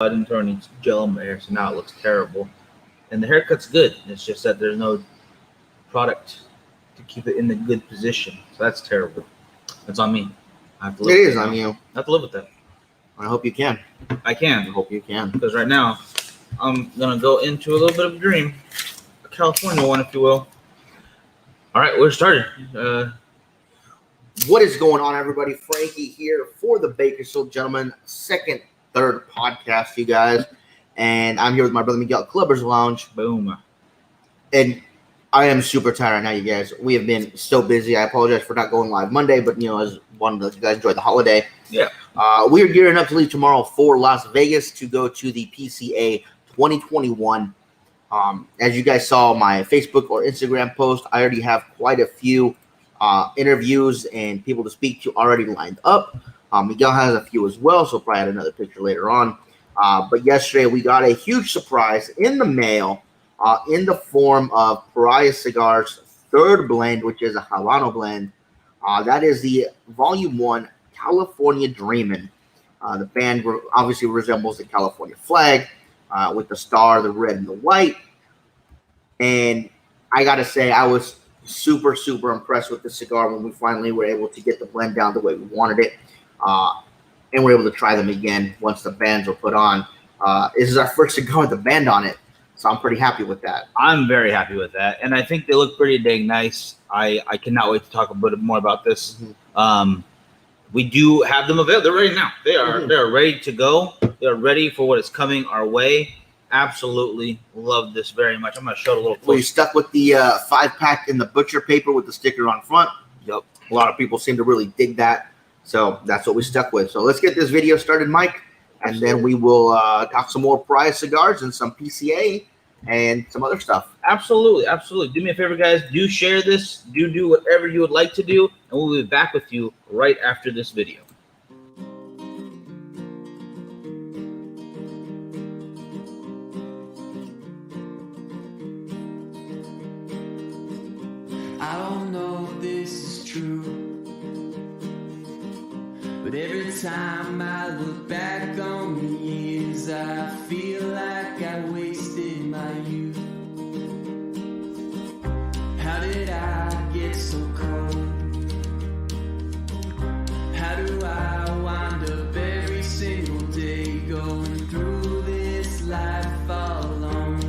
I didn't throw any gel in my hair, so now it looks terrible. And the haircut's good. It's just that there's no product to keep it in the good position. So that's terrible. That's on me. I have to live It with is that on now. you. I have to live with that. I hope you can. I I can, hope you can. because right now I'm gonna go into a little bit of a dream, a California one, if you will. All right, we're started. What is going on, everybody? Frankie here for the Bakersfield Gentlemen, third podcast, you guys. And I'm here with my brother Miguel at Clubbers Lounge. Boom. And I am super tired right now, you guys. We have been so busy. I apologize for not going live Monday, but, I just wanted to let you guys enjoy the holiday. Yeah. We are gearing up to leave tomorrow for Las Vegas to go to the PCA 2021. As you guys saw my Facebook or Instagram post, I already have quite a few interviews and people to speak to already lined up. Miguel has a few as well, so probably add another picture later on. But yesterday we got a huge surprise in the mail in the form of Pariah Cigars' third blend, which is a Habano blend. That is the Volume 1 California Dreamin. The band obviously resembles the California flag with the star, the red and the white. And I got to say, I was super, super impressed with the cigar when we finally were able to get the blend down the way we wanted it. And we're able to try them again once the bands were put on. This is our first cigar with the band on it, so I'm pretty happy with that. I'm very happy with that, and I think they look pretty dang nice. I cannot wait to talk a bit more about this. Mm-hmm. We do have them available. They're ready now. They are ready to go. They're ready for what is coming our way. Absolutely love this very much. I'm going to show it a little closer. We stuck with the 5-pack in the butcher paper with the sticker on front. Yep. A lot of people seem to really dig that, so that's what we stuck with. So let's get this video started, Mike, and then we will talk some more Pariah cigars and some PCA and some other stuff. Absolutely. Do me a favor, guys. Do share this. Do whatever you would like to do, and we'll be back with you right after this video. I don't know if this is true, but every time I look back on the years, I feel like I wasted my youth. How did I get so cold? How do I wind up every single day going through this life all alone?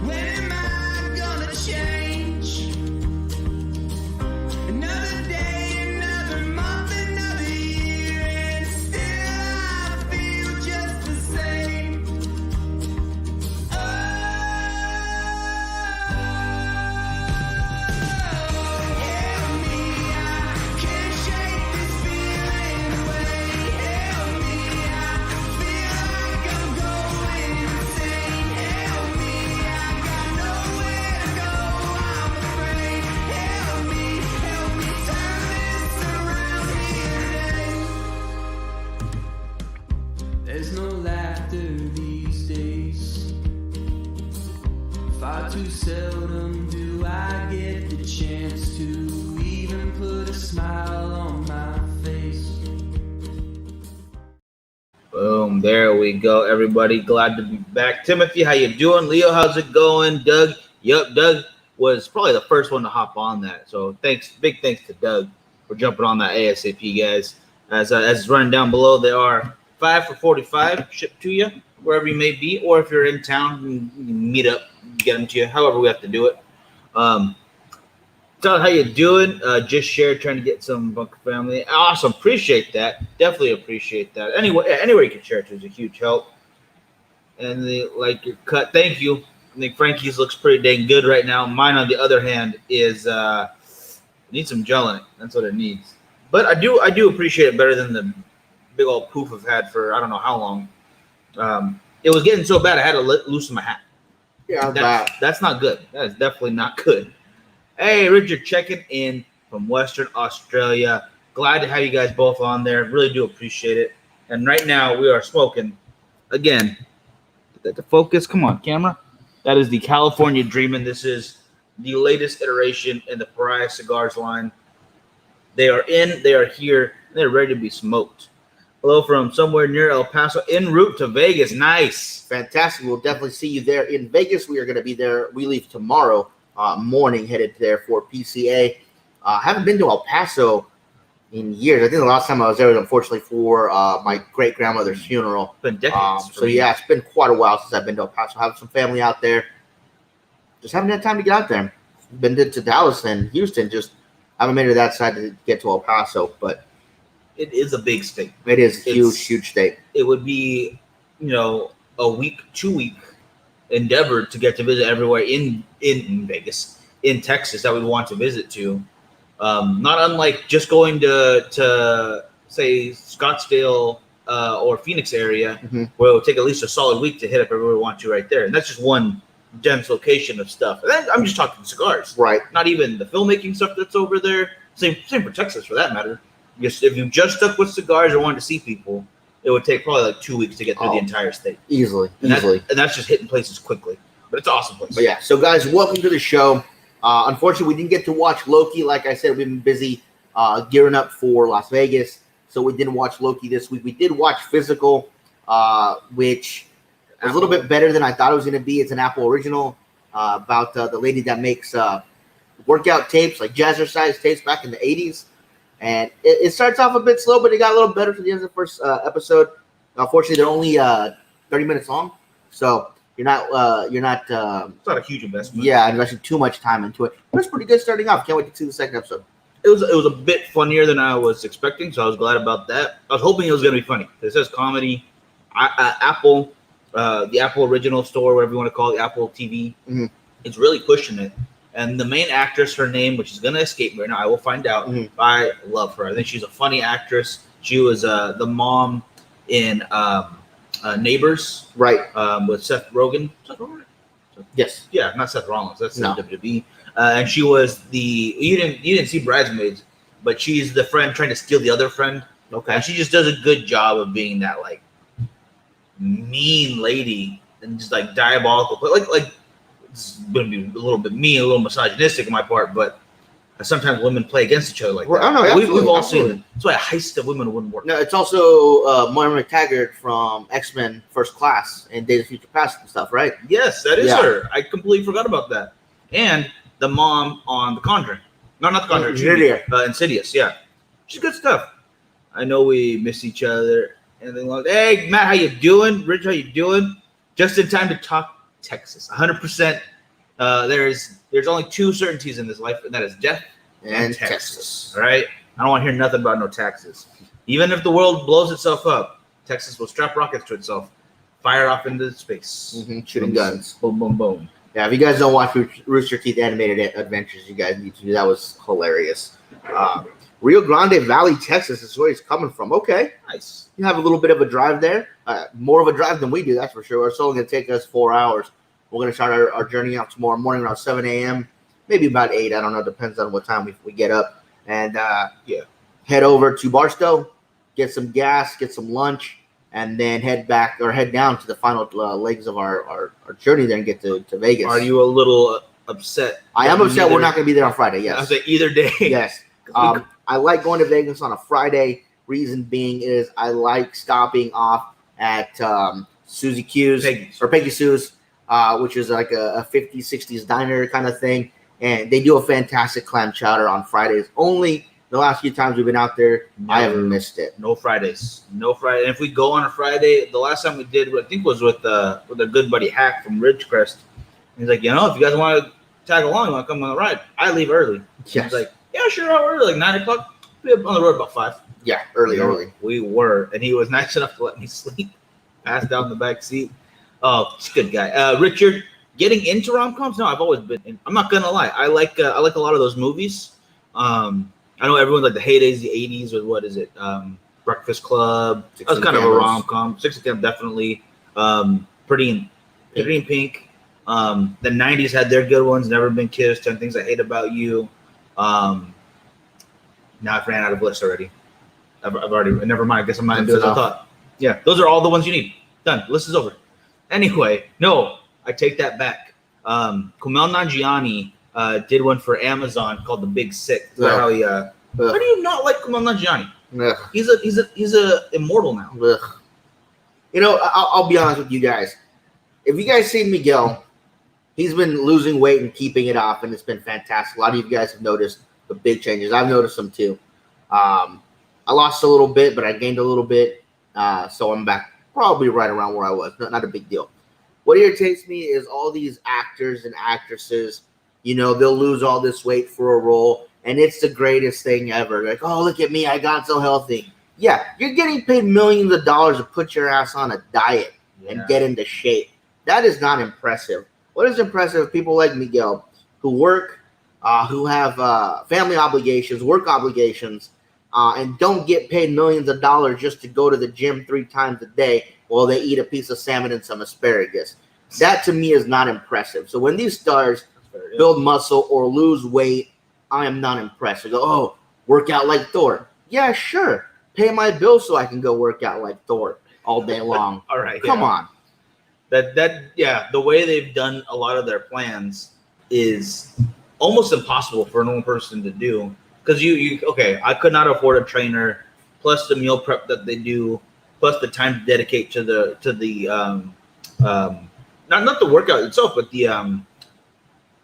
When am I gonna change? Another day, another month, another year, and still I feel just the same. Oh, help me, I can't shake this feeling away. Help me, I feel like I'm going insane. Help me, I got nowhere to go, I'm afraid. Help me turn this around here today. There's no laughter these days. Far too seldom do I get the chance to even put a smile on my face. Boom, there we go, everybody. Glad to be back. Timothy, how you doing? Leo, how's it going? Doug, yep, Doug was probably the first one to hop on that. So big thanks to Doug for jumping on that ASAP, guys. As it's running down below, they are 5 for $45 shipped to you wherever you may be, or if you're in town, you can meet up, get them to you. However we have to do it. Tell how you doing? Just shared, trying to get some Bunker family. Awesome, appreciate that. Definitely appreciate that. Anywhere you can share it to is a huge help. And like your cut, thank you. I think Frankie's looks pretty dang good right now. Mine, on the other hand, is needs some gel in it. That's what it needs. But I do appreciate it better than the big old poof I've had for I don't know how long. It was getting so bad I had to loosen my hat. Yeah, that's not good. That is definitely not good. Hey, Richard, checking in from Western Australia. Glad to have you guys both on there. Really do appreciate it. And right now we are smoking again. Get that to focus. Come on, camera. That is the California Dreamin. This is the latest iteration in the Pariah Cigars line. They are in, they are here, and they're ready to be smoked. Hello from somewhere near El Paso, en route to Vegas. Nice. Fantastic. We'll definitely see you there in Vegas. We are going to be there. We leave tomorrow morning, headed there for PCA. Haven't been to El Paso in years. I think the last time I was there was unfortunately for my great-grandmother's funeral. It's been decades. So, yeah, it's been quite a while since I've been to El Paso. I have some family out there. Just haven't had time to get out there. Been to Dallas and Houston. Just haven't made it that side to get to El Paso. But it is a big state. it is a huge state. It would be, a week, 2 week endeavor to get to visit everywhere in Vegas, in Texas that we want to visit to. Not unlike just going to say Scottsdale or Phoenix area, where it would take at least a solid week to hit up everywhere we want to right there. And that's just one dense location of stuff. And then I'm just talking cigars, Right. not even the filmmaking stuff that's over there. Same for Texas for that matter. If you just stuck with cigars or wanted to see people, it would take probably like 2 weeks to get through the entire state. Easily. And that's just hitting places quickly. But it's an awesome place. But yeah, so guys, welcome to the show. Unfortunately, we didn't get to watch Loki. Like I said, we've been busy gearing up for Las Vegas, so we didn't watch Loki this week. We did watch Physical, which was a little bit better than I thought it was going to be. It's an Apple original about the lady that makes workout tapes, like jazzercise tapes back in the 80s. And it starts off a bit slow, but it got a little better to the end of the first episode. Unfortunately, they're only 30 minutes long, so you're not it's not a huge investment. Yeah, investing too much time into it. But it's pretty good starting off. Can't wait to see the second episode. It was a bit funnier than I was expecting, so I was glad about that. I was hoping it was going to be funny. It says comedy. Apple, the Apple original store, whatever you want to call it, Apple TV, it's really pushing it. And the main actress, her name, which is going to escape me right now, I will find out. I love her. I think she's a funny actress. She was the mom in Neighbors, Right. with Seth Rogen. Yes. Yeah, not Seth Rollins. That's No. WWE. And she was you didn't see Bridesmaids, but she's the friend trying to steal the other friend. Okay. And she just does a good job of being that like mean lady and just like diabolical. But like it's gonna be a little bit mean, a little misogynistic on my part, but sometimes women play against each other like that. Well, I know, We've all seen absolutely. it. That's why a heist of women wouldn't work. No, it's also Moira McTaggart from X-Men First Class and Days of Future Past and stuff, right? Yes, that is Yeah. her. I completely forgot about that. And the mom on The Conjuring. No, not The Conjuring. Insidious, yeah. She's good stuff. I know we miss each other. And then like, hey, Matt, how you doing? Rich, how you doing? Just in time to talk Texas. 100%. There's only two certainties in this life, and that is death And Texas. All right? I don't want to hear nothing about no taxes. Even if the world blows itself up, Texas will strap rockets to itself, fire off into space. Shooting guns. Boom, boom, boom. Yeah, if you guys don't watch Rooster Teeth Animated Adventures, you guys need to do. That was hilarious. Rio Grande Valley, Texas is where he's coming from. Okay. Nice. You have a little bit of a drive there. More of a drive than we do, that's for sure. It's only going to take us 4 hours. We're going to start our journey out tomorrow morning around 7 a.m., maybe about 8. I don't know. Depends on what time we get up. And, head over to Barstow, get some gas, get some lunch, and then head down to the final legs of our journey there and get to Vegas. Are you a little upset? I am upset we're not going to be there on Friday, yes. I say either day. Yes. I like going to Vegas on a Friday. Reason being is I like stopping off at Susie Q's or Peggy Sue's, which is like a 50s, 60s diner kind of thing. And they do a fantastic clam chowder on Fridays. Only the last few times we've been out there, I haven't missed it. No Fridays. No Friday. And if we go on a Friday, the last time we did, I think was with a good buddy Hack from Ridgecrest. He's like, if you guys want to tag along, you want to come on the ride, I leave early. Yes. He's like, yeah, sure, how early? Like 9 o'clock? We'll be on the road about 5. Yeah, early. We were. And he was nice enough to let me sleep. Passed out in the back seat. Oh, he's a good guy. Richard, getting into rom-coms? No, I've always been. I'm not going to lie. I like a lot of those movies. I know everyone's like the heydays, the 80s, with what is it? Breakfast Club. That was kind of a rom-com. 6 Cam, definitely. Pretty in Pink. The 90s had their good ones. Never Been Kissed. 10 Things I Hate About You. Now I've ran out of lists already. I've already. Never mind. I guess I'm not into it as I thought. Yeah, those are all the ones you need. Done. List is over. Anyway, no, I take that back. Kumail Nanjiani did one for Amazon called The Big Sick. How do you not like Kumail Nanjiani? Ugh. He's a immortal now. Ugh. You know, I'll be honest with you guys. If you guys see Miguel, he's been losing weight and keeping it off, and it's been fantastic. A lot of you guys have noticed the big changes. I've noticed them too. I lost a little bit, but I gained a little bit. So I'm back probably right around where I was. Not a big deal. What irritates me is all these actors and actresses, you know, they'll lose all this weight for a role, and it's the greatest thing ever. Like, oh, look at me, I got so healthy. Yeah, you're getting paid millions of dollars to put your ass on a diet and get into shape. That is not impressive. What is impressive? People like Miguel who work, who have family obligations, work obligations, and don't get paid millions of dollars just to go to the gym 3 times a day while they eat a piece of salmon and some asparagus. That to me is not impressive. So when these stars build muscle or lose weight, I am not impressed. I go, oh, work out like Thor. Yeah, sure. Pay my bills so I can go work out like Thor all day long. All right. Come on. The way they've done a lot of their plans is almost impossible for a normal person to do. Because I could not afford a trainer, plus the meal prep that they do, plus the time to dedicate to the not the workout itself, but the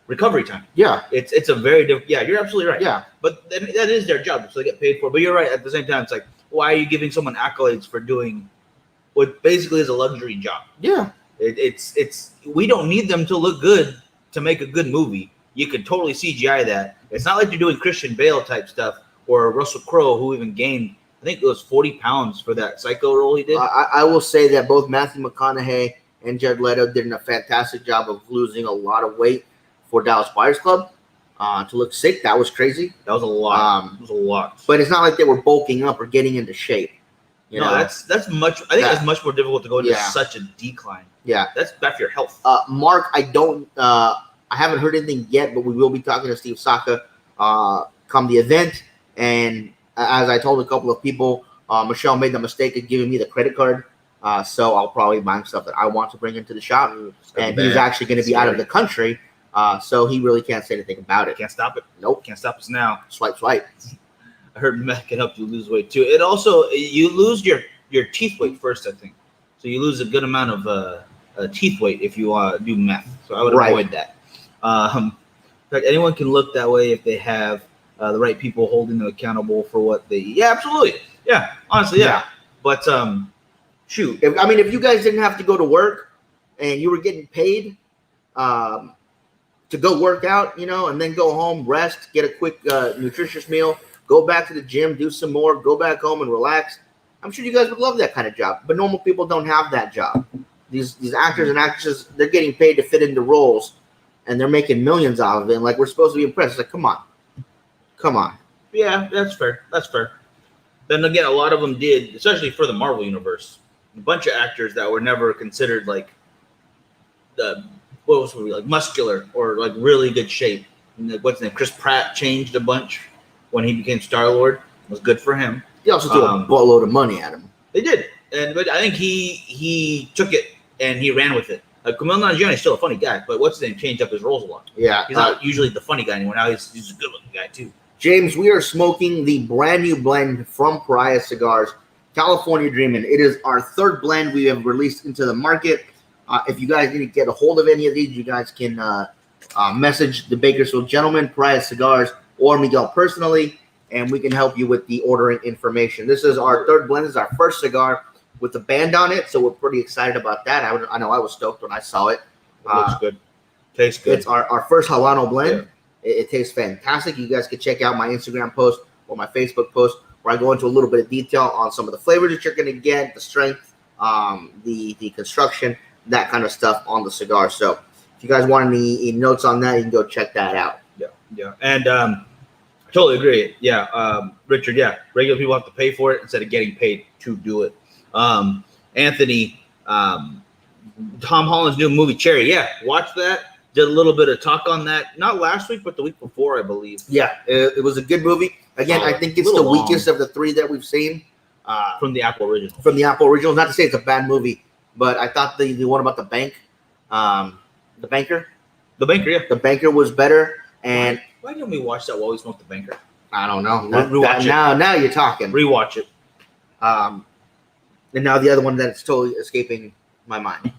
recovery time. Yeah. It's a very different. Yeah, you're absolutely right. Yeah. But that is their job, so they get paid for it. But you're right. At the same time, it's like, why are you giving someone accolades for doing what basically is a luxury job? Yeah. It's we don't need them to look good to make a good movie. You could totally CGI that. It's not like you're doing Christian Bale type stuff or Russell Crowe, who even gained, I think it was 40 pounds for that Psycho role he did. I will say that both Matthew McConaughey and Jared Leto did a fantastic job of losing a lot of weight for Dallas Buyers Club. To look sick, that was crazy. That was a lot. It was a lot. But it's not like they were bulking up or getting into shape. You know? That's much. I think that's much more difficult to go into such a decline. Yeah, that's bad for your health. Mark, I haven't heard anything yet, but we will be talking to Steve Saka come the event. And as I told a couple of people, Michelle made the mistake of giving me the credit card. So I'll probably buy stuff that I want to bring into the shop. And he's actually going to be out of the country. So he really can't say anything about it. Can't stop it. Nope. Can't stop us now. Swipe. I heard meth can help you lose weight too. It also, you lose your teeth weight first, I think. So you lose a good amount of teeth weight if you do meth. So I would avoid that. In fact, anyone can look that way if they have the right people holding them accountable for what they eat. Yeah, absolutely. Yeah, honestly, yeah. But shoot. If you guys didn't have to go to work and you were getting paid to go work out, and then go home, rest, get a quick nutritious meal, go back to the gym, do some more, go back home and relax, I'm sure you guys would love that kind of job. But normal people don't have that job. These actors and actresses, they're getting paid to fit into roles, and they're making millions out of it. And like, we're supposed to be impressed. It's like, come on. Yeah, that's fair. Then again, a lot of them did, especially for the Marvel universe. A bunch of actors that were never considered like muscular or like really good shape. What's his name? Chris Pratt changed a bunch when he became Star-Lord. It was good for him. He also threw a boatload of money at him. They did, but I think he took it and he ran with it. Kumail Nanjiani is still a funny guy, but what's his name changed up his roles a lot. Yeah, he's not usually the funny guy anymore. Now he's a good-looking guy too. James, we are smoking the brand new blend from Pariah Cigars, California Dreamin'. It is our third blend we have released into the market. If you guys need to get a hold of any of these, you guys can message the Bakersfield Gentleman, Pariah Cigars, or Miguel personally, and we can help you with the ordering information. This is our third blend. This is our first cigar with the band on it, so we're pretty excited about that. I know I was stoked when I saw it. Looks good. Tastes good. It's our first Habano blend. Yeah. It tastes fantastic. You guys can check out my Instagram post or my Facebook post where I go into a little bit of detail on some of the flavors that you're going to get, the strength, the construction, that kind of stuff on the cigar. So if you guys want any notes on that, you can go check that out. Yeah. And I totally agree. Yeah. Richard, regular people have to pay for it instead of getting paid to do it. Anthony, Tom Holland's new movie, Cherry. Yeah, watch that. Did a little bit of talk on that. Not last week, but the week before, I believe. Yeah, it was a good movie. Again, I think it's the weakest of the three that we've seen. From the Apple original. From the Apple original. Not to say it's a bad movie, but I thought the one about the bank, the banker. The banker, yeah. The banker was better. And why didn't we watch that while we smoked the banker? I don't know. Rewatch it. Now you're talking. Rewatch it. And now the other one that's totally escaping my mind.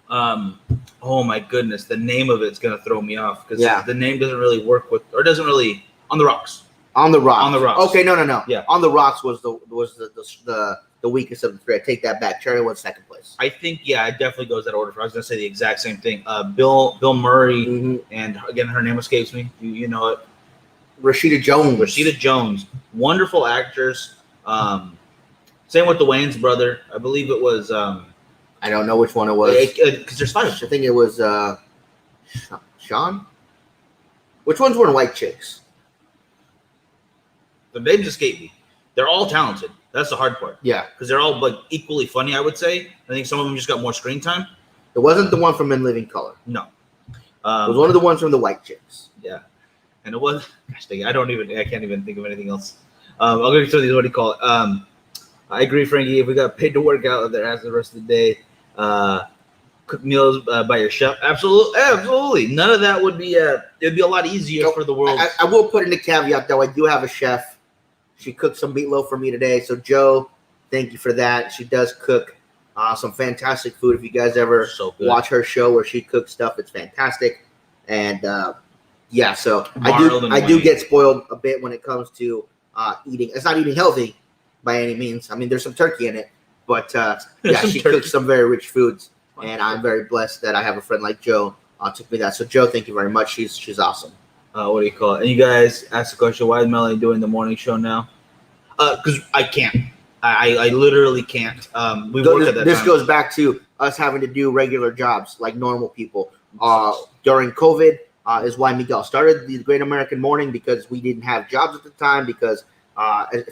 Oh my goodness, the name of it's gonna throw me off because Yeah. the name doesn't really work with, or doesn't really On the Rocks. On the Rocks. On the Rocks. Okay, no. Yeah. On the Rocks was the weakest of the three. I take that back. Cherry was second place. I think it definitely goes that order. I was gonna say the exact same thing. Bill Murray, Mm-hmm. and again her name escapes me. You know it. Rashida Jones. Rashida Jones, wonderful actors. Same with the Wayans brother. I believe it was. I don't know which one it was. Because there's five. I think it was Sean. Which ones were white chicks? The names escape me. They're all talented. That's the hard part. Yeah. Because they're all like equally funny. I would say. I think some of them just got more screen time. It wasn't the one from In Living Color. No. It was one of the ones from the white chicks. Yeah. And it was. Gosh dang it, I can't even think of anything else. I'll go through these. What do you call it? I agree, Frankie. If we got paid to work out there as the rest of the day, cook meals by your chef. Absolutely. None of that would be. It'd be a lot easier for the world. I will put in a caveat though. I do have a chef. She cooked some meatloaf for me today. So Joe, thank you for that. She does cook some fantastic food. If you guys ever watch her show where she cooks stuff, it's fantastic. And so I do get spoiled a bit when it comes to eating. It's not eating healthy by any means. I mean, there's some turkey in it, but she cooks some very rich foods, and I'm very blessed that I have a friend like Joe took me that. So Joe, thank you very much. She's awesome. What do you call it? And you guys asked the question, why is Melanie doing the morning show now? Because I can't. I literally can't. We work at that This time. goes back to us having to do regular jobs like normal people. During COVID is why Miguel started the Great American Morning, because we didn't have jobs at the time. Because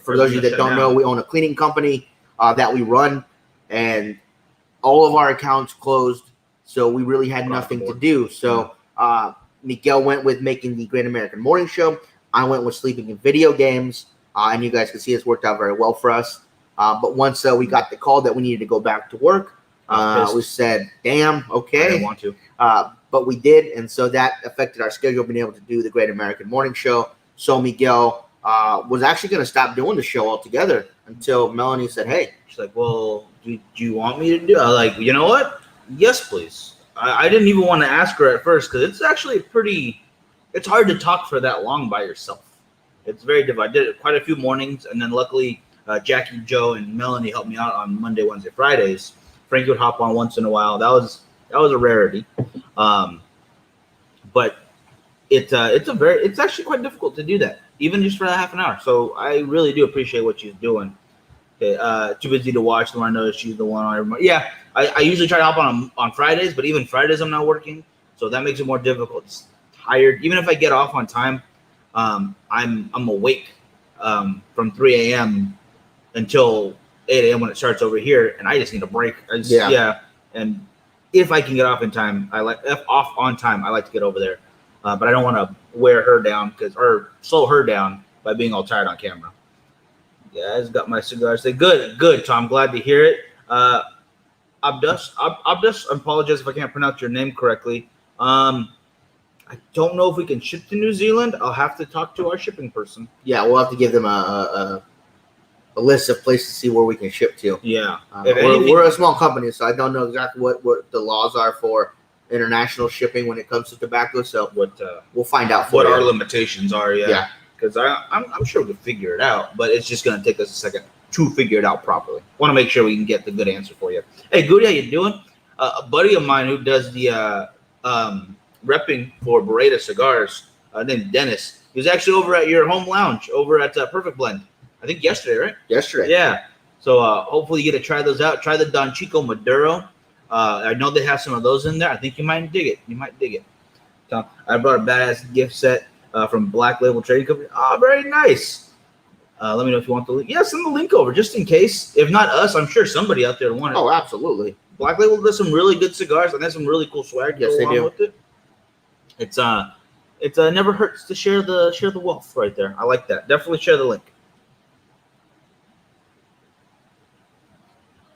for those of you that don't know, we own a cleaning company that we run, and all of our accounts closed, so we really had nothing to do. So Miguel went with making the Great American Morning Show. I went with sleeping in video games, and you guys can see it's worked out very well for us. But once we got the call that we needed to go back to work, we said, damn, okay. I didn't want to. But we did, and so that affected our schedule, being able to do the Great American Morning Show. So Miguel was actually going to stop doing the show altogether until Melanie said, hey. She's like, well, do you want me to do it? I was like, you know what? Yes, please. I didn't even want to ask her at first because it's actually it's hard to talk for that long by yourself. It's very difficult. I did it quite a few mornings, and then luckily Jackie, Joe, and Melanie helped me out on Monday, Wednesday, Fridays. Frankie would hop on once in a while. That was a rarity. But it's actually quite difficult to do that, even just for a half an hour. So I really do appreciate what she's doing. Okay, too busy to watch the one. I know she's the one on everybody. Yeah, I usually try to hop on Fridays, but even Fridays I'm not working, so that makes it more difficult. It's tired. Even if I get off on time, I'm awake from 3 a.m. until 8 a.m. when it starts over here, and I just need a break. And if I can get off on time, I like to get over there, but I don't want to wear her down or slow her down by being all tired on camera. Yeah, I just got my cigar. Say good, Tom. Glad to hear it. Abdus, I apologize if I can't pronounce your name correctly. I don't know if we can ship to New Zealand. I'll have to talk to our shipping person. Yeah, we'll have to give them a list of places to see where we can ship to. Yeah. We're a small company, so I don't know exactly what the laws are for international shipping when it comes to tobacco. So we'll find out what our limitations are. Yeah. Because I'm sure we can figure it out, but it's just going to take us a second to figure it out properly. Want to make sure we can get the good answer for you. Hey, Goody, how you doing? A buddy of mine who does the repping for Beretta Cigars, named Dennis, he was actually over at your home lounge over at Perfect Blend. I think yesterday, right? Yesterday. Yeah. So hopefully you get to try those out. Try the Don Chico Maduro. I know they have some of those in there. I think you might dig it. So I brought a badass gift set from Black Label Trading Company. Oh, very nice. Let me know if you want the link. Yeah, send the link over just in case. If not us, I'm sure somebody out there wanted it. Oh, absolutely. Black Label does some really good cigars and there's some really cool swag. Yes, they do. With it. It's never hurts to share the wealth right there. I like that. Definitely share the link.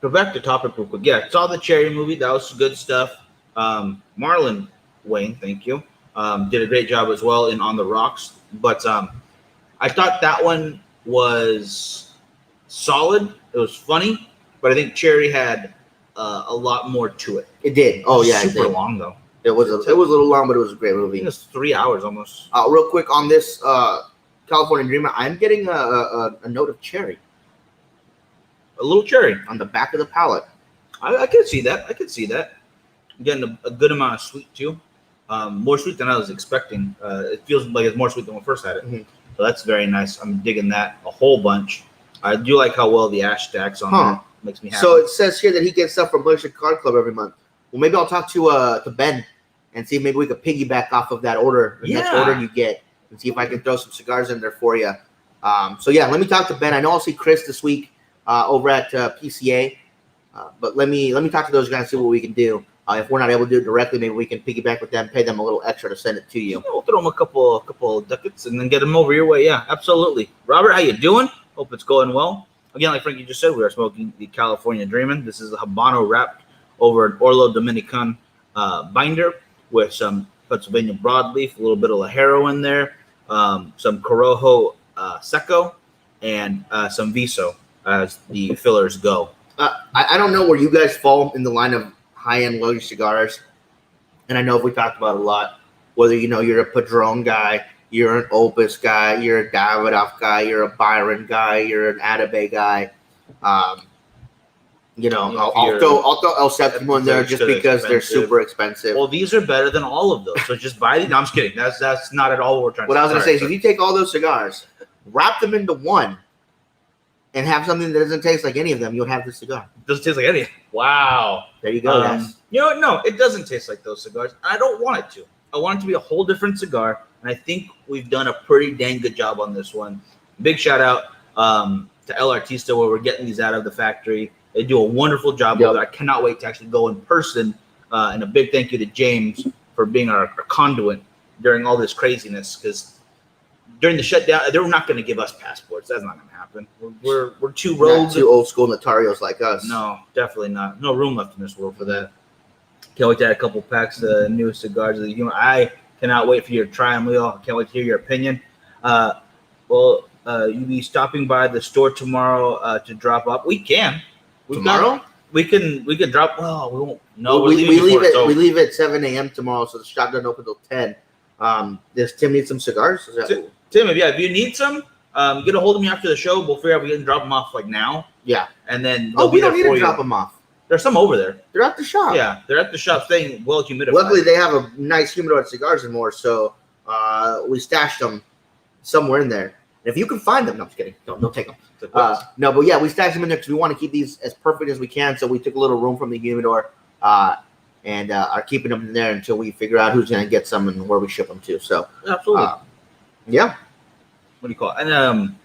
Go back to topic real quick. Yeah, saw the Cherry movie. That was good stuff. Marlon Wayne, thank you. Did a great job as well in On the Rocks. But I thought that one was solid. It was funny, but I think Cherry had a lot more to it. It did. Oh yeah, it super did. long though. It was a little long, but it was a great I think movie. it was 3 hours almost. Real quick on this California Dreamer, I'm getting a note of cherry A little cherry. on the back of the palate. I could see that. I could see that. I'm getting a good amount of sweet too. More sweet than I was expecting. It feels like it's more sweet than when we first had it. Mhm. So that's very nice. I'm digging that a whole bunch. I do like how well the ash stacks on there. Makes me happy. So it says here that he gets stuff from Malaysia Card Club every month. Well, maybe I'll talk to Ben and see if maybe we could piggyback off of that order, the next order you get, and see if I can throw some cigars in there for you. So yeah, let me talk to Ben. I know I'll see Chris this week over at PCA, but let me talk to those guys and see what we can do. If we're not able to do it directly, maybe we can piggyback with them, pay them a little extra to send it to you. Yeah, we'll throw them a couple ducats and then get them over your way. Yeah, absolutely. Robert, how you doing? Hope it's going well. Again, like Frankie just said, we are smoking the California Dreamin. This is a Habano wrapped over an Orlo Dominican binder with some Pennsylvania broadleaf, a little bit of Lajero in there, some Corojo Seco, and some Viso as the fillers go. I don't know where you guys fall in the line of high-end luxury cigars, and I know we talked about it a lot, whether you're a Padron guy, you're an Opus guy, you're a Davidoff guy, you're a Byron guy, you're an Atabey guy. I'll throw El Septimo in there just because they're super expensive. Well, these are better than all of those, so just buy these. No, I'm just kidding. That's not at all what we're trying to say. What I was going to say is if you take all those cigars, wrap them into one, and have something that doesn't taste like any of them, you'll have this cigar. It doesn't taste like any. Wow. There you go, guys. No, it doesn't taste like those cigars. I don't want it to. I want it to be a whole different cigar, and I think we've done a pretty dang good job on this one. Big shout out to El Artista, where we're getting these out of the factory. They do a wonderful job of it. I cannot wait to actually go in person. And a big thank you to James for being our conduit during all this craziness, because during the shutdown, they're not going to give us passports. That's not going to happen. We're too rogue. Not too old school notarios like us. No, definitely not. No room left in this world for that. Can't wait to add a couple packs of new cigars. I cannot wait for you to try them, Leo. I can't wait to hear your opinion. You'll be stopping by the store tomorrow to drop up. We can. Tomorrow? We can drop. Well, we won't. No, we leave at 7 a.m. tomorrow, so the shop doesn't open until 10. Does Tim need some cigars? Tim, if you need some, get a hold of me after the show. We'll figure out if we can drop them off like now. Yeah. And then we don't need to drop them off. There's some over there. They're at the shop. Yeah, they're at the shop staying well humidified. Luckily, they have a nice humidor cigars and more, so we stashed them somewhere in there. And if you can find them, no, I'm just kidding. Don't take them. No, but yeah, we stashed them in there because we want to keep these as perfect as we can. So we took a little room from the humidor and are keeping them in there until we figure out who's going to get some and where we ship them to. So absolutely, yeah. What do you call it? And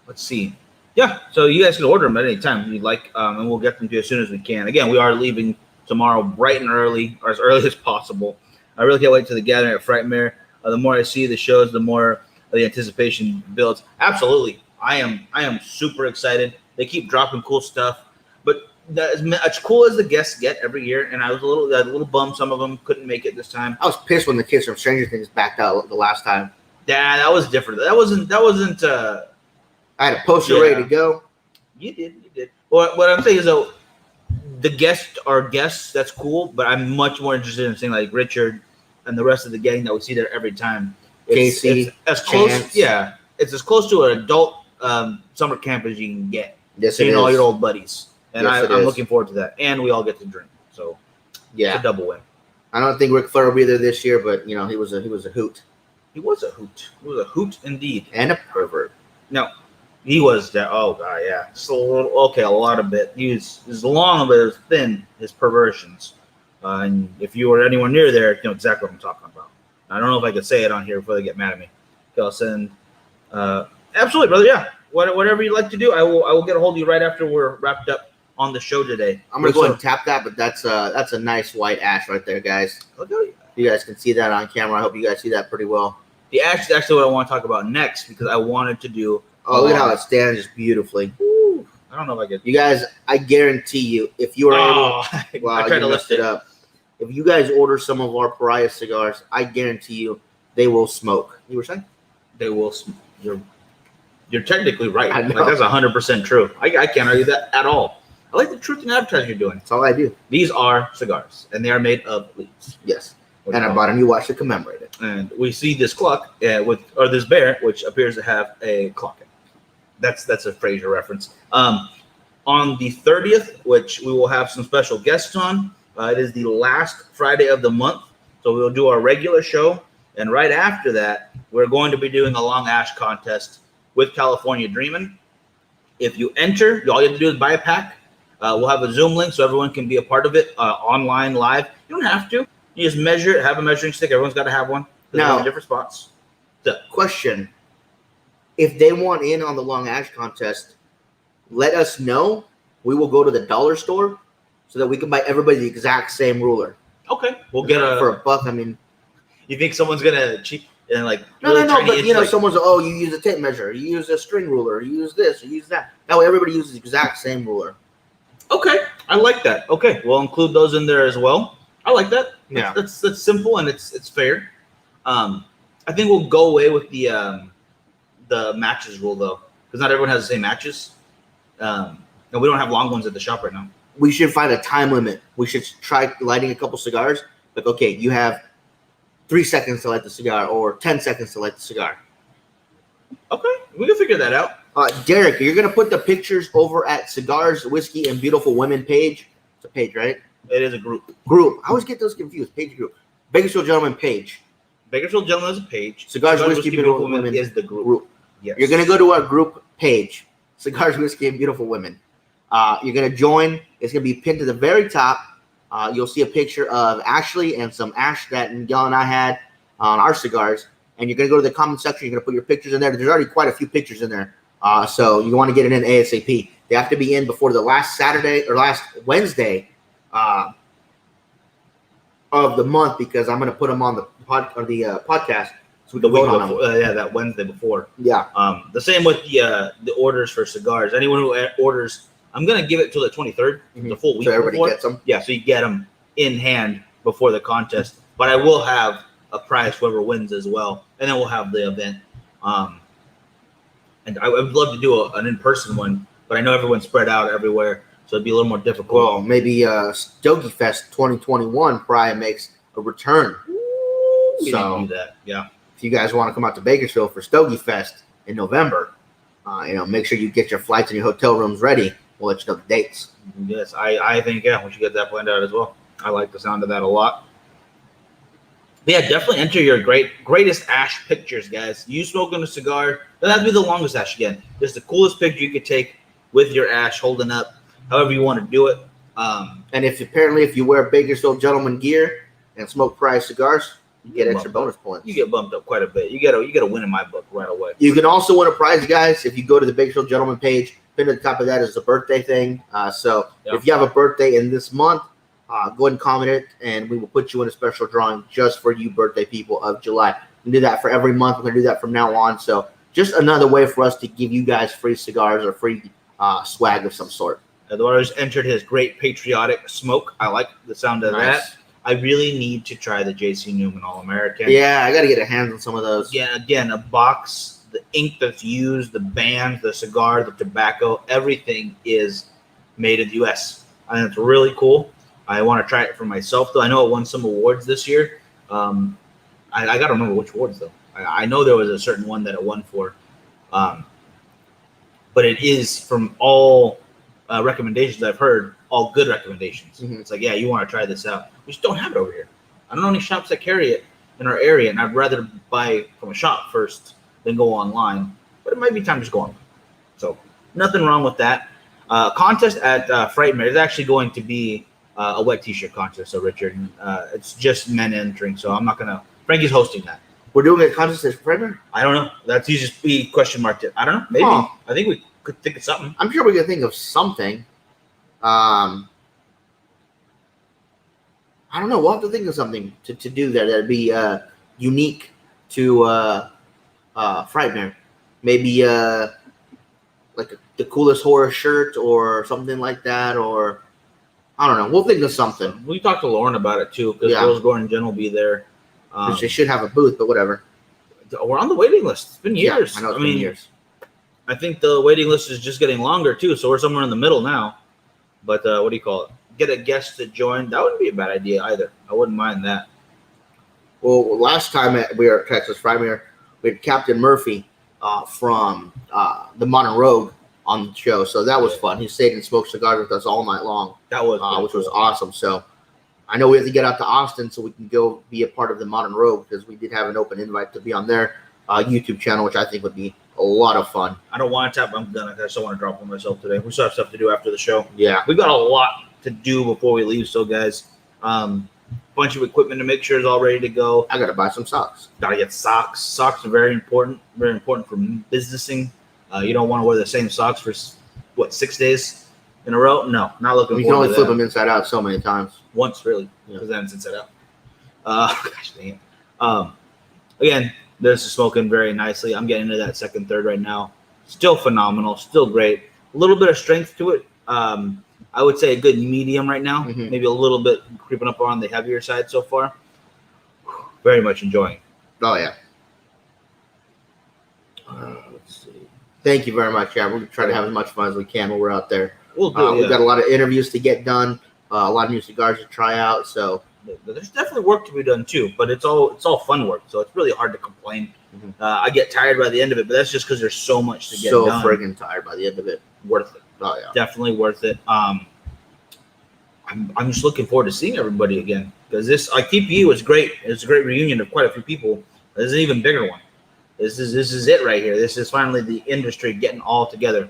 let's see. Yeah, so you guys can order them at any time you'd like, and we'll get them to you as soon as we can. Again, we are leaving tomorrow bright and early, or as early as possible. I really can't wait to the gathering at Frightmare. The more I see the shows, the more the anticipation builds. Absolutely, I am super excited. They keep dropping cool stuff, but as cool as the guests get every year, and I was a little bummed some of them couldn't make it this time. I was pissed when the kids from Stranger Things backed out the last time. Yeah, that was different. That wasn't. I had a poster ready to go. You did. What I'm saying is, though, the guests are guests. That's cool, but I'm much more interested in seeing like Richard and the rest of the gang that we see there every time. Casey, it's as close. Chance. Yeah, it's as close to an adult summer camp as you can get. Yes, seeing all your old buddies, and yes, I'm looking forward to that. And we all get to drink, so yeah, it's a double win. I don't think Ric Flair will be there this year, but he was a hoot. He was a hoot. He was a hoot indeed, and a pervert. No. He was that. Oh god, yeah. Just a lot of it. He was long, but it was thin. His perversions, and if you were anywhere near there, you know exactly what I'm talking about. I don't know if I could say it on here before they get mad at me. Okay, I'll send. Absolutely, brother. Yeah, whatever you'd like to do, I will get a hold of you right after we're wrapped up on the show today. I'm gonna go ahead and tap that, but that's a nice white ash right there, guys. Okay. You guys can see that on camera. I hope you guys see that pretty well. The ash is actually what I want to talk about next because I wanted to do. Oh, look at how it stands beautifully. Ooh, I don't know if I get you guys. I guarantee you, if you are able, well, I tried to lift it up. If you guys order some of our Pariah cigars, I guarantee you they will smoke. You were saying they will smoke. You're technically right. I Like know. that's 100% true. I can't argue that at all. I like the truth in advertising you're doing. That's all I do. These are cigars, and they are made of leaves. Yes. What And do I you bought call a new watch to commemorate it. it? And we see this clock or this bear, which appears to have a clock in it. That's a Frasier reference. On the 30th, which we will have some special guests on. It is the last Friday of the month, so we'll do our regular show, and right after that, we're going to be doing a long ash contest with California Dreamin. If you enter, all you have to do is buy a pack. We'll have a Zoom link so everyone can be a part of it online, live. You don't have to. You just measure it, have a measuring stick. Everyone's got to have one. Now- in different spots. Question: if they want in on the long ash contest, let us know. We will go to the dollar store so that we can buy everybody the exact same ruler. Okay, we'll get for a buck. I mean, You think someone's gonna cheap and like? no, really no, tiny but inch, you know, like- someone's you use a tape measure, you use a string ruler, you use this, you use that. That way, everybody uses the exact same ruler. Okay, I like that. Okay, we'll include those in there as well. I like that. Yeah. That's simple and it's fair. I think we'll go away with the matches rule though, because not everyone has the same matches. And we don't have long ones at the shop right now. We should find a time limit. We should try lighting a couple cigars. Like, okay, you have 3 seconds to light the cigar, or 10 seconds to light the cigar. Okay, we can figure that out. Derek, you're gonna put the pictures over at Cigars, Whiskey, and Beautiful Women page. It's a page, right? It is a group. Group. I always get those confused. Page group. Bakersfield Gentleman page. Bakersfield Gentleman is a page. Cigars, Whiskey, Beautiful Women is the group. Group. Yes. You're gonna go to our group page, Cigars, Whiskey, and Beautiful Women. You're gonna join. It's gonna be pinned to the very top. You'll see a picture of Ashley and some ash that Miguel and I had on our cigars. And you're gonna go to the comment section. You're gonna put your pictures in there. There's already quite a few pictures in there. So you want to get it in ASAP. They have to be in before the last Saturday or last Wednesday of the month, because I'm gonna put them on the podcast so we the can week vote on them. before, that Wednesday before. Yeah. The same with the orders for cigars. Anyone who orders, I'm gonna give it till the 23rd, the full week So everybody before. gets them. Yeah, so you get them in hand before the contest. But I will have a prize whoever wins as well, and then we'll have the event. And I would love to do an in-person one, but I know everyone's spread out everywhere, so it'd be a little more difficult. Well, maybe Stogie Fest 2021 probably makes a return. We So didn't do that. Yeah. if you guys want to come out to Bakersfield for Stogie Fest in November, make sure you get your flights and your hotel rooms ready. We'll let you know the dates. Yes, I think we should get that planned out as well. I like the sound of that a lot. But yeah, definitely enter your greatest ash pictures, guys. You smoking a cigar, doesn't have to be the longest ash again. Just the coolest picture you could take with your ash holding up, however you want to do it. And if you wear Bakersfield Gentleman gear and smoke prize cigars, you get extra bonus points. You get bumped up quite a bit. You get a win in my book right away. You can also win a prize, guys, if you go to the Bakersfield Gentleman page. Pinned at the top of that is a birthday thing. So Yeah. if you have a birthday in this month, go ahead and comment it, and we will put you in a special drawing just for you birthday people of July. We can do that for every month. We're going to do that from now on. So just another way for us to give you guys free cigars or free swag of some sort. Eduardo just entered his great patriotic smoke. I like the sound of that. I really need to try the J.C. Newman All-American. Yeah, I got to get a hand on some of those. Yeah, again, a box, the ink that's used, the band, the cigar, the tobacco, everything is made in the U.S. I think it's really cool. I want to try it for myself, though. I know it won some awards this year. I got to remember which awards, though. I know there was a certain one that it won for. But it is, from all recommendations I've heard, all good recommendations. Mhm. It's like, yeah, you want to try this out. We just don't have it over here. I don't know any shops that carry it in our area, and I'd rather buy from a shop first than go online. But it might be time to just go online. So nothing wrong with that. Contest at Frightmare is actually going to be a wet t-shirt contest. So Richard, it's just men entering. So I'm not gonna. Frankie's hosting that. We're doing a contest at Fredman? I don't know. That's he just be question marked it. I don't know. Maybe. Huh. I think we could think of something. I'm sure we can think of something. I don't know. We'll have to think of something to do there that'd be unique to Frightmare. Maybe the coolest horror shirt or something like that, or I don't know. We'll think of something. We talked to Lauren about it too, because Yeah. Girls Gordon Jen will be there. They should have a booth, but whatever. We're on the waiting list. It's been years. Yeah, I know it's been years. I think the waiting list is just getting longer too, so we're somewhere in the middle now. But what do you call it? Get a guest to join. That wouldn't be a bad idea either. I wouldn't mind that. Well, last time we were at Texas Primary, we had Captain Murphy from the Modern Rogue on the show, so that was fun. He stayed and smoked cigars with us all night long. That was which was awesome. So I know we have to get out to Austin so we can go be a part of the Modern Rogue, because we did have an open invite to be on their YouTube channel, which I think would be a lot of fun. I don't want to tap. I'm done. I still want to drop on myself today. We still have stuff to do after the show. Yeah. We've got a lot to do before we leave. So, guys, bunch of equipment to make sure it's all ready to go. I got to buy some socks. Got to get socks. Socks are very important for businessing. You don't want to wear the same socks for, 6 days in a row? No, not looking You can only to flip that. them inside out so many times. Once, really, Yeah. because then it's inside out. Gosh dang it. Again, this is smoking very nicely. I'm getting into that second, third right now. Still phenomenal. Still great. A little bit of strength to it. I would say a good medium right now. Mhm. Maybe a little bit creeping up on the heavier side so far. Very much enjoying. Oh, yeah. Let's see. Thank you very much. Yeah, we're going to try to have as much fun as we can while we're out there. We'll do it. We've got a lot of interviews to get done, a lot of new cigars to try out. So There's definitely work to be done too, but it's all fun work, so it's really hard to complain. Mhm. I get tired by the end of it, but that's just because there's so much to get so done. friggin' tired by the end of it. Worth it. Oh, yeah. Definitely worth it. I'm just looking forward to seeing everybody again, because this TPE was great. It was a great reunion of quite a few people. There's an even bigger one. This is it right here. This is finally the industry getting all together.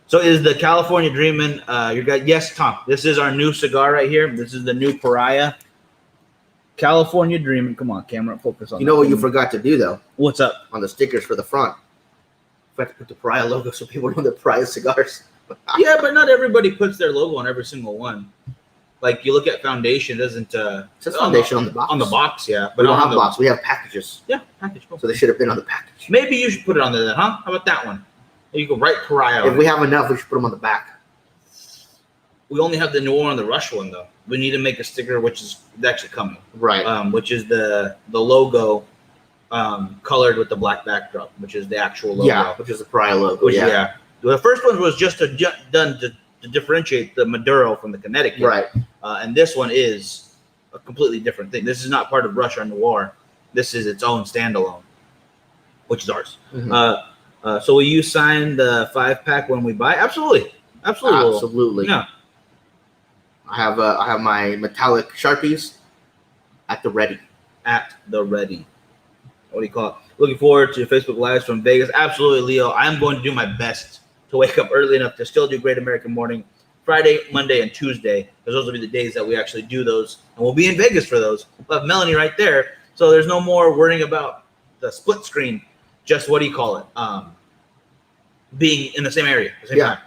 So is the California Dreamin' your guy? Yes, Tom. This is our new cigar right here. This is the new Pariah. California Dreamin'. Come on, camera, focus on. You know that. what you forgot to do, though, What's up? on the stickers for the front? You have to put the Pariah logo so people know they're Pariah cigars. Yeah, but not everybody puts their logo on every single one. Like you look at Foundation, doesn't It says Foundation on the box. on the box, yeah. We don't not have on the box. We have packages. Yeah, package. Cool. So they should have been on the package. Maybe you should put it on there then, huh? How about that one? You can write Pariah on If it. we have enough, we should put them on the back. We only have the New Orleans, the Rush one though. We need to make a sticker, which is actually coming. Right. Which is the logo, colored with the black backdrop, which is the actual logo. Yeah, which is the Pariah logo. Which, yeah. yeah. The first one was just done to differentiate the Maduro from the Connecticut. Right. And this one is a completely different thing. This is not part of Rush or Noir. This is its own standalone, which is ours. Mhm. So will you sign the 5-pack when we buy? Absolutely. Absolutely. Absolutely. Yeah. I have my metallic Sharpies at the ready. At the ready. What do you call it? Looking forward to Facebook Lives from Vegas. Absolutely, Leo. I am going to do my best to wake up early enough to still do Great American Morning Friday, Monday, and Tuesday, because those will be the days that we actually do those. And we'll be in Vegas for those. We'll have Melanie right there. So there's no more worrying about the split screen. Just what do you call it? Being in the same area at the same time.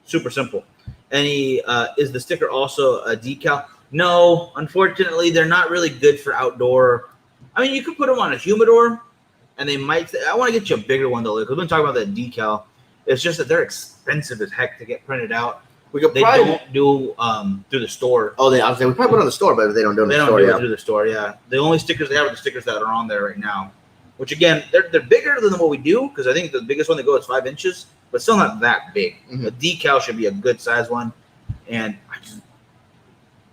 Super simple. Is the sticker also a decal? No, unfortunately, they're not really good for outdoor. I mean, you could put them on a humidor, and they might. I want to get you a bigger one though, because we've been talking about that decal. It's just that they're expensive as heck to get printed out. We could They probably don't do through the store. I was saying we probably put it on the store, but they don't do it in They the don't store. do it Yeah. through the store. Yeah, the only stickers they have are the stickers that are on there right now. Which again, they're bigger than what we do, because I think the biggest one that goes is 5 inches, but still not that big. Mhm. The decal should be a good size one, and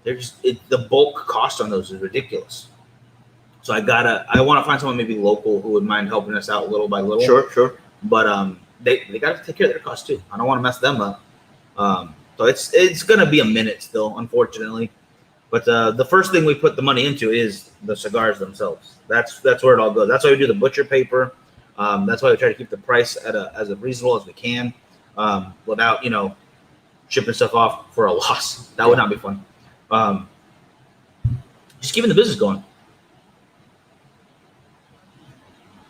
the bulk cost on those is ridiculous. So I want to find someone maybe local who would mind helping us out little by little. Sure. But they got to take care of their costs too. I don't want to mess them up. So it's gonna be a minute still, unfortunately. But the first thing we put the money into is the cigars themselves. That's where it all goes. That's why we do the butcher paper. That's why we try to keep the price as reasonable as we can, without shipping stuff off for a loss. That would not be fun. Just keeping the business going.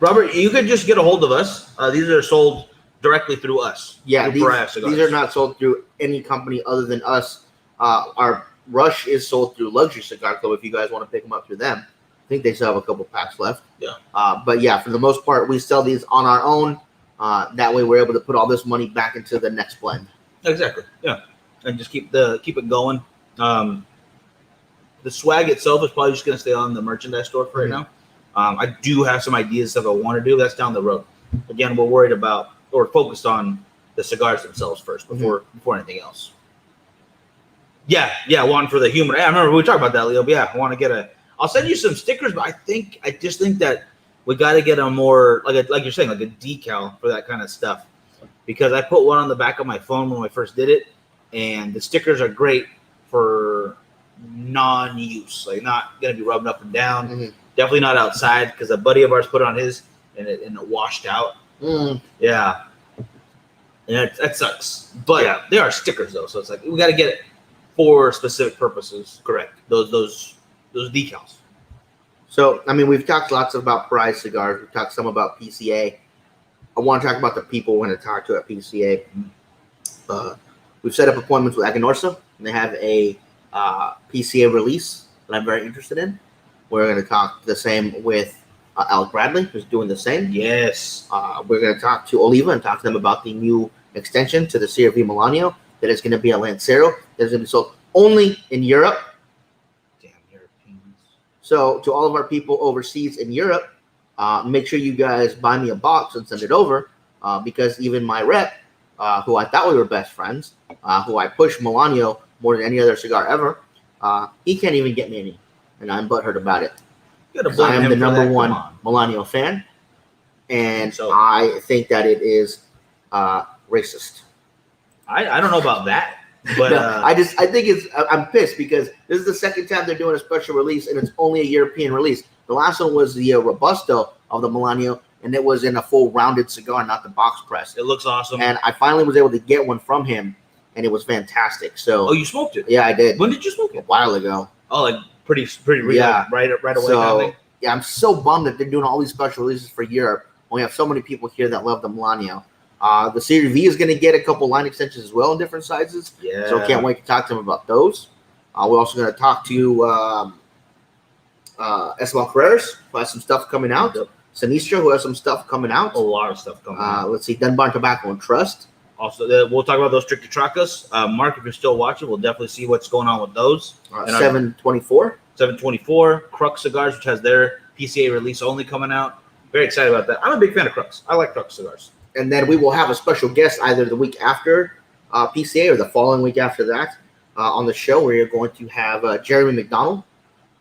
Robert, you could just get a hold of us. These are sold directly through us. Yeah, through Pariah Cigars. these are not sold through any company other than us. Our Rush is sold through Luxury Cigar Club. If you guys want to pick them up through them, I think they still have a couple packs left. Yeah. But yeah, for the most part, we sell these on our own. That way, we're able to put all this money back into the next blend. Exactly. Yeah, and just keep it going. The swag itself is probably just going to stay on the merchandise store for right now. I do have some ideas stuff I want to do. That's down the road. Again, we're worried about or focused on the cigars themselves first before anything else. Yeah, one for the human. I remember we talked about that, Leo. But yeah, I want to get a. I'll send you some stickers, but I just think that we got to get a more like you're saying, like a decal for that kind of stuff, because I put one on the back of my phone when I first did it, and the stickers are great for non-use, like not gonna be rubbing up and down. Definitely not outside, because a buddy of ours put on his and it washed out. Yeah, and that sucks. But they are stickers though, so it's like we got to get it for specific purposes. Correct. Those decals. So, I mean, we've talked lots about Prize cigars. We've talked some about PCA. I want to talk about the people we're going to talk to at PCA. We've set up appointments with Aganorsa, and they have a PCA release that I'm very interested in. We're going to talk the same with Alec Bradley, who's doing the same. Yes. We're going to talk to Oliva and talk to them about the new extension to the CRV Milanio that is going to be a Lancero that is going to be sold only in Europe. So to all of our people overseas in Europe, make sure you guys buy me a box and send it over, because even my rep, who I thought we were best friends, who I push Milanio more than any other cigar ever, he can't even get me any, and I'm butthurt about it. Because I am the number one Milanio fan, and so I think that it is racist. I don't know about that. But I think I'm pissed because this is the second time they're doing a special release, and it's only a European release. The last one was the Robusto of the Milanio, and it was in a full rounded cigar, not the box press. It looks awesome. And I finally was able to get one from him, and it was fantastic. So, you smoked it? Yeah, I did. When did you smoke it? A while ago. Oh, like pretty really, yeah, right away. So, yeah, I'm so bummed that they're doing all these special releases for Europe. We have so many people here that love the Milanio. The Series V is going to get a couple line extensions as well in different sizes. Yeah. So can't wait to talk to them about those. We're also going to talk to Esteban Carreras, who has some stuff coming out. Yep. Sinistra, who has some stuff coming out. A lot of stuff coming out. Let's see, Dunbar Tobacco and Trust. Also, we'll talk about those Stricta Tracas. Mark, if you're still watching, we'll definitely see what's going on with those. 724. 724. Crux Cigars, which has their PCA release only coming out. Very excited about that. I'm a big fan of Crux. I like Crux cigars. And then we will have a special guest either the week after PCA or the following week after that on the show, where you're going to have Jeremy McDonald,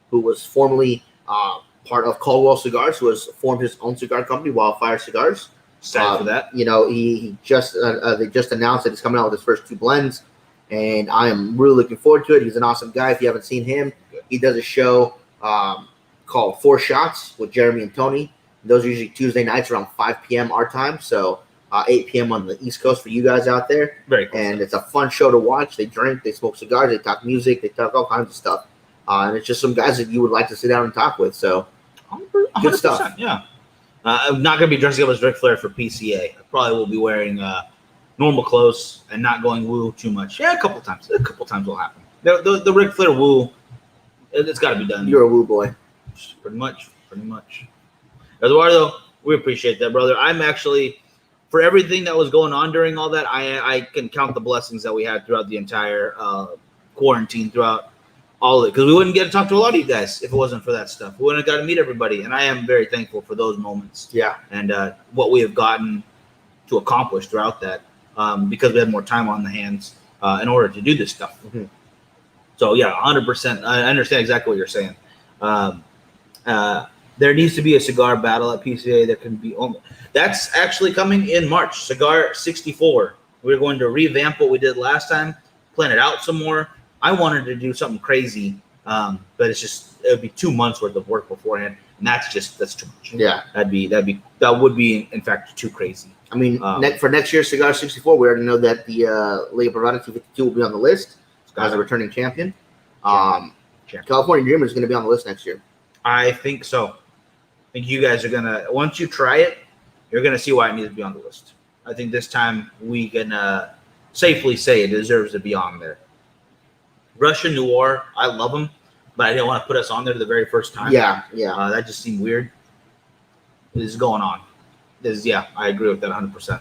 who was formerly part of Caldwell Cigars, who has formed his own cigar company, Wildfire Cigars. Excited for that. You know, he just they just announced that he's coming out with his first 2 blends, and I am really looking forward to it. He's an awesome guy. If you haven't seen him, he does a show called 4 Shots with Jeremy and Tony. Those are usually Tuesday nights around 5 p.m. our time, so 8 p.m. on the East Coast for you guys out there. Very cool. And it's a fun show to watch. They drink, they smoke cigars, they talk music, they talk all kinds of stuff. And it's just some guys that you would like to sit down and talk with. So, good stuff. Yeah. I'm not going to be dressing up as Ric Flair for PCA. I probably will be wearing normal clothes and not going woo too much. Yeah, a couple times. A couple times will happen. The Ric Flair woo, it's got to be done. You're a woo boy. Pretty much. Eduardo, we appreciate that, brother. I'm actually, for everything that was going on during all that, I can count the blessings that we had throughout the entire quarantine, throughout all of it, because we wouldn't get to talk to a lot of you guys if it wasn't for that stuff. We wouldn't have got to meet everybody, and I am very thankful for those moments. Yeah. And what we have gotten to accomplish throughout that, because we had more time on the hands in order to do this stuff. Mm-hmm. So, yeah, 100%. I understand exactly what you're saying. There needs to be a cigar battle at PCA that can be only. That's actually coming in March. Cigar 64. We're going to revamp what we did last time, plan it out some more. I wanted to do something crazy, but it would be 2 months worth of work beforehand, and that's too much. Yeah, that would be in fact too crazy. I mean, for next year's Cigar 64, we already know that the Liga Privada 252 will be on the list as a returning champion. California Dreamin is going to be on the list next year. I think so. I think you guys are going to, once you try it, you're going to see why it needs to be on the list. I think this time we can safely say it deserves to be on there. Russian Noir, I love them, but I didn't want to put us on there the very first time. Yeah. That just seemed weird. This is going on. I agree with that 100%.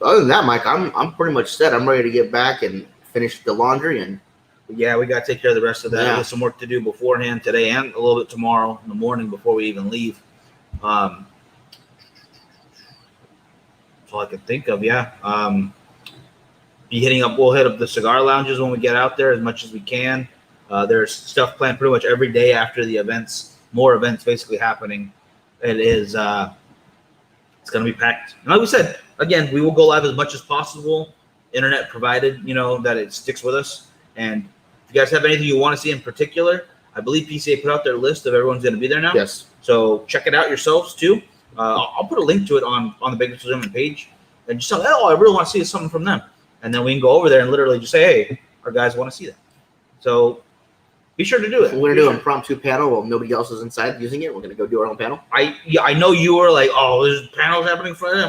Other than that, Mike, I'm pretty much set. I'm ready to get back and finish the laundry and Yeah, we got to take care of the rest of that. Yeah. We have some work to do beforehand today and a little bit tomorrow in the morning before we even leave. That's all I can think of. Yeah. We'll hit up the cigar lounges when we get out there as much as we can. There's stuff planned pretty much every day after the events. More events basically happening. It is. It's going to be packed. And like we said, again, we will go live as much as possible. Internet provided, that it sticks with us. And if you guys have anything you want to see in particular, I believe PCA put out their list of everyone's going to be there now. Yes. So check it out yourselves too. I'll put a link to it on the Bakersfield Dreamin page, and just tell them, I really want to see something from them, and then we can go over there and literally just say, hey, our guys want to see that. So be sure to do it. So we're gonna do an impromptu panel while nobody else is inside using it. We're gonna go do our own panel. I know you were like, oh, there's panels happening Friday.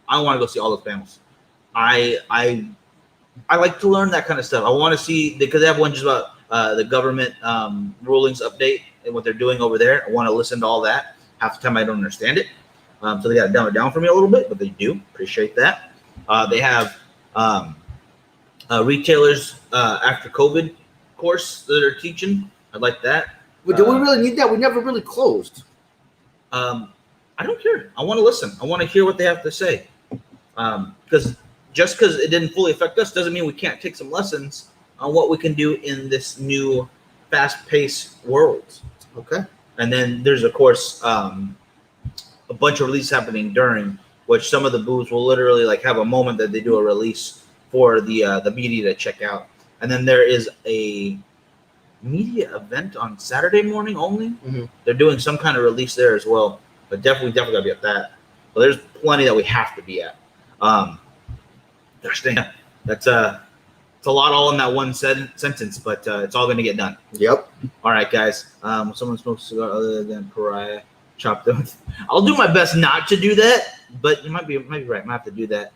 I want to go see all those panels. I like to learn that kind of stuff. I want to see, because they have one just about the government rulings update and what they're doing over there. I want to listen to all that. Half the time I don't understand it. So they got to dumb it down for me a little bit, but they do. Appreciate that. They have retailers after COVID course that they're teaching. I like that. But do we really need that? We never really closed. I don't care. I want to listen. I want to hear what they have to say. Because just because it didn't fully affect us doesn't mean we can't take some lessons on what we can do in this new fast-paced world. Okay. And then there's, of course, a bunch of releases happening during, which some of the booths will literally like have a moment that they do a release for the media to check out. And then there is a media event on Saturday morning only. Mm-hmm. They're doing some kind of release there as well. But definitely gotta be at that. But there's plenty that we have to be at. That's it's a lot all in that one sentence, but it's all going to get done. Yep. All right, guys. Someone smokes a cigar other than Pariah, chop them. I'll do my best not to do that, but you might be right. I might have to do that.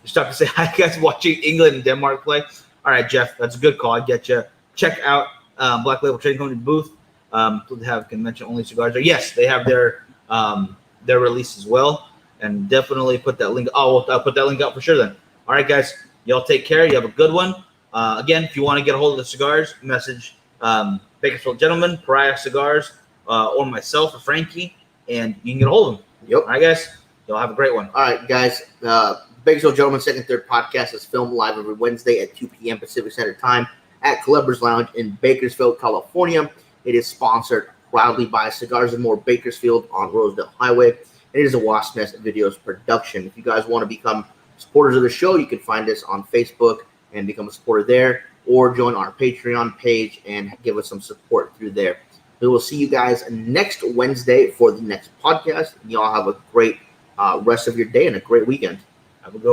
Just have to say hi, guys, watching England and Denmark play. All right, Jeff, that's a good call. I get you. Check out Black Label Trading Company booth. They have convention only cigars there. Yes, they have their release as well, and definitely put that link. I'll put that link out for sure. Then. All right, guys. Y'all take care. You have a good one. Again, if you want to get a hold of the cigars, message Bakersfield Gentleman, Pariah Cigars, or myself or Frankie, and you can get a hold of them. Yep. All right, guys. Y'all have a great one. All right, guys. Bakersfield Gentleman Second Third Podcast is filmed live every Wednesday at 2 p.m. Pacific Standard Time at Columbus Lounge in Bakersfield, California. It is sponsored proudly by Cigars and More Bakersfield on Rosedale Highway. It is a Wasp Nest Videos production. If you guys want to become supporters of the show, you can find us on Facebook and become a supporter there, or join our Patreon page and give us some support through there. We will see you guys next Wednesday for the next podcast. Y'all have a great rest of your day and a great weekend. Have a good